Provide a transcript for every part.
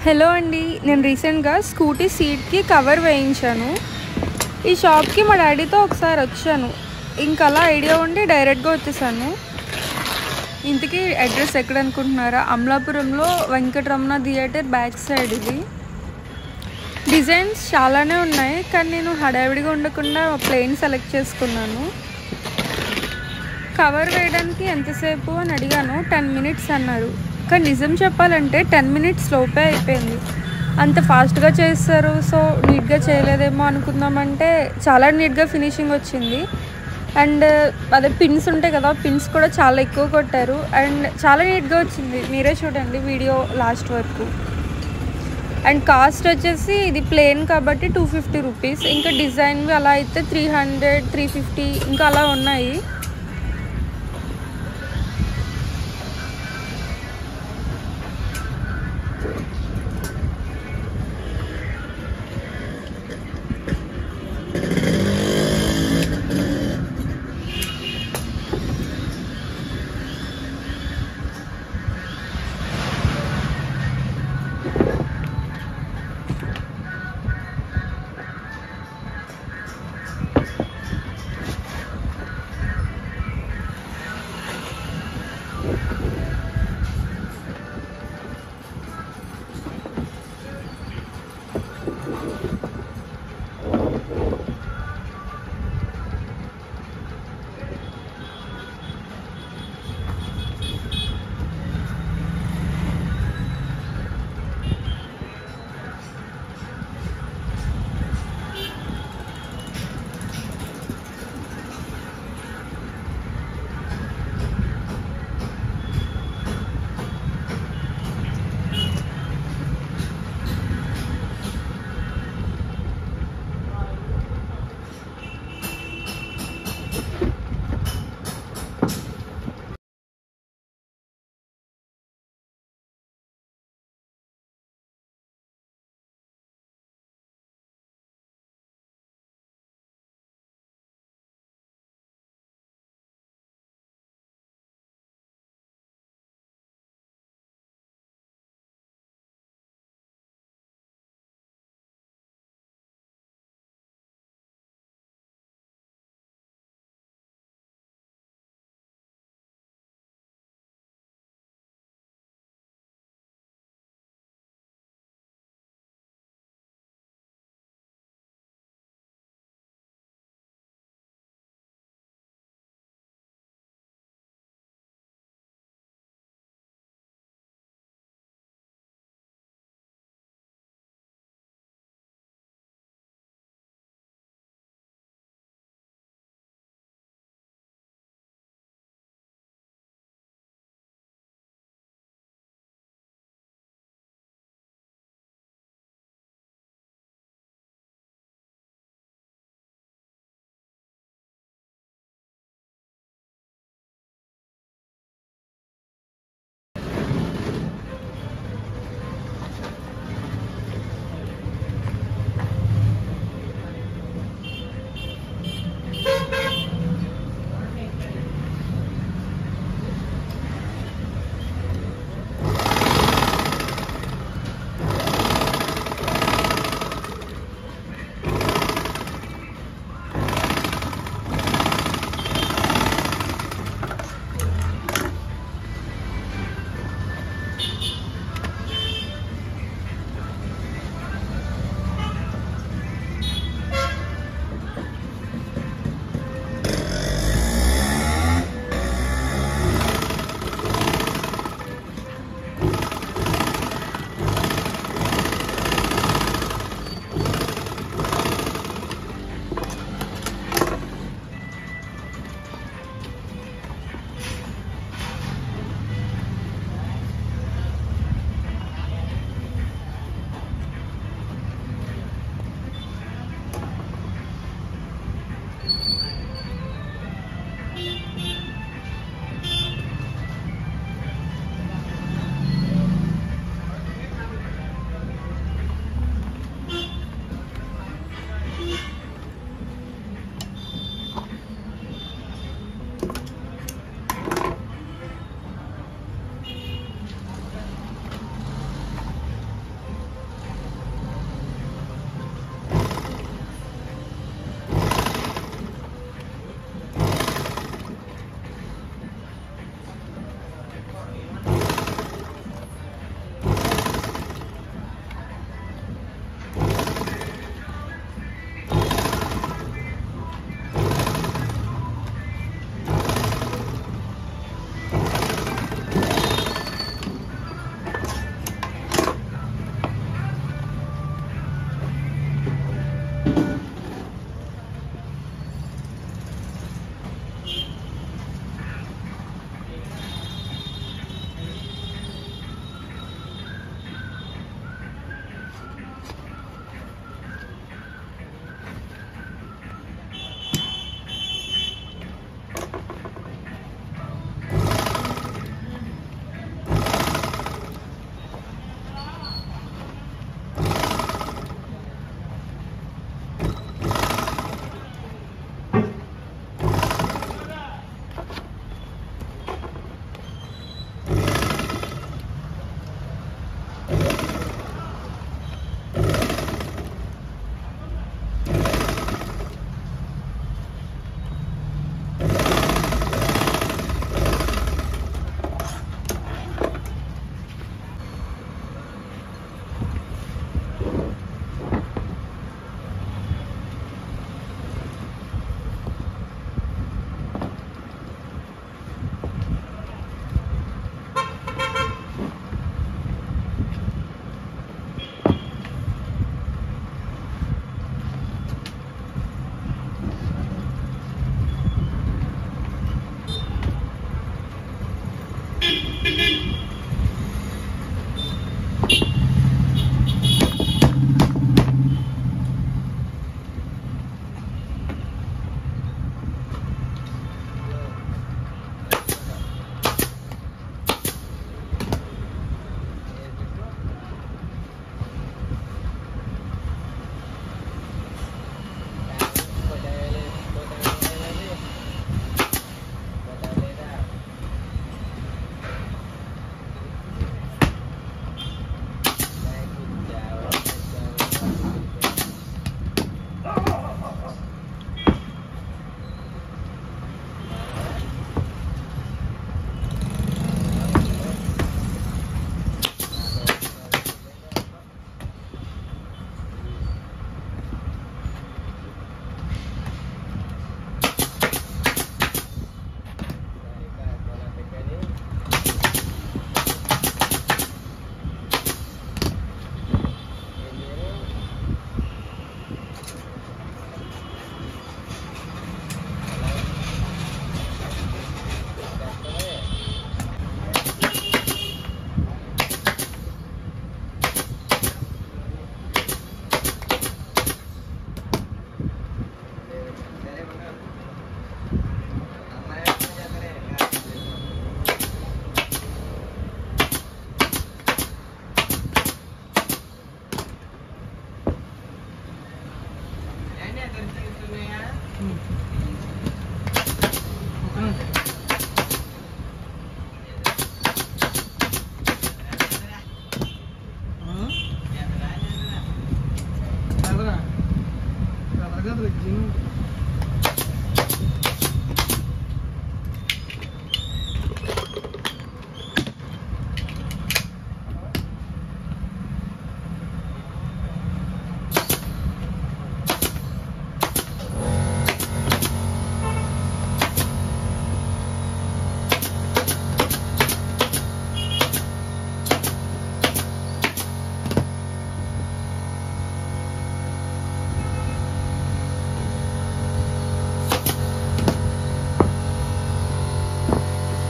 Hello అండి, నేను రీసెంట్గా స్కూటీ సీట్కి కవర్ వేయించాను. ఈ షాప్కి మా డాడీతో ఒకసారి వచ్చాను. ఇంకా అలా ఐడియా ఉండి డైరెక్ట్గా వచ్చేసాను. ఇంటికి అడ్రస్ ఎక్కడ అనుకుంటున్నారా? అమలాపురంలో వెంకటరమణ థియేటర్ బ్యాక్ సైడ్. ఇది డిజైన్స్ చాలానే ఉన్నాయి, కానీ నేను హడావిడిగా ఉండకుండా ప్లెయిన్ సెలెక్ట్ చేసుకున్నాను. కవర్ వేయడానికి ఎంతసేపు అని అడిగాను. 10 minutes అన్నారు. కానీ నిజం చెప్పాలంటే 10 minutes లోపే అయిపోయింది. అంత ఫాస్ట్గా చేస్తారు, సో నీట్గా చేయలేదేమో అనుకుందామంటే చాలా నీట్గా ఫినిషింగ్ వచ్చింది. అండ్ అదే పిన్స్ ఉంటాయి కదా, పిన్స్ కూడా చాలా ఎక్కువ కొట్టారు అండ్ చాలా నీట్గా వచ్చింది. మీరే చూడండి వీడియో లాస్ట్ వరకు. అండ్ కాస్ట్ వచ్చేసి ఇది ప్లెయిన్ కాబట్టి 250 రూపీస్. ఇంకా డిజైన్వి అలా అయితే 300, 350 ఇంకా అలా ఉన్నాయి.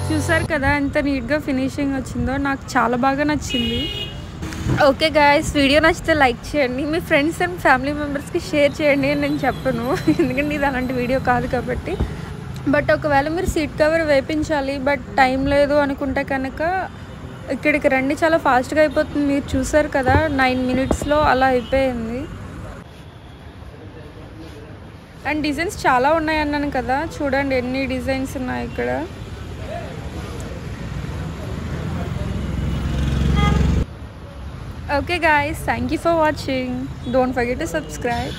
చూసారు కదా ఎంత నీట్గా ఫినిషింగ్ వచ్చిందో, నాకు చాలా బాగా నచ్చింది. ఓకే గాయ్స్, వీడియో నచ్చితే లైక్ చేయండి, మీ ఫ్రెండ్స్ అండ్ ఫ్యామిలీ మెంబర్స్కి షేర్ చేయండి అని నేను చెప్పను, ఎందుకంటే ఇది అలాంటి వీడియో కాదు కాబట్టి. బట్ ఒకవేళ మీరు సీట్ కవర్ వేయించాలి బట్ టైం లేదు అనుకుంటే కనుక ఇక్కడికి రండి, చాలా ఫాస్ట్గా అయిపోతుంది. మీరు చూసారు కదా 9 minutesలో అలా అయిపోయింది. అండ్ డిజైన్స్ చాలా ఉన్నాయి అన్నాను కదా, చూడండి ఎన్ని డిజైన్స్ ఉన్నాయి ఇక్కడ. Okay guys, thank you for watching. Don't forget to subscribe.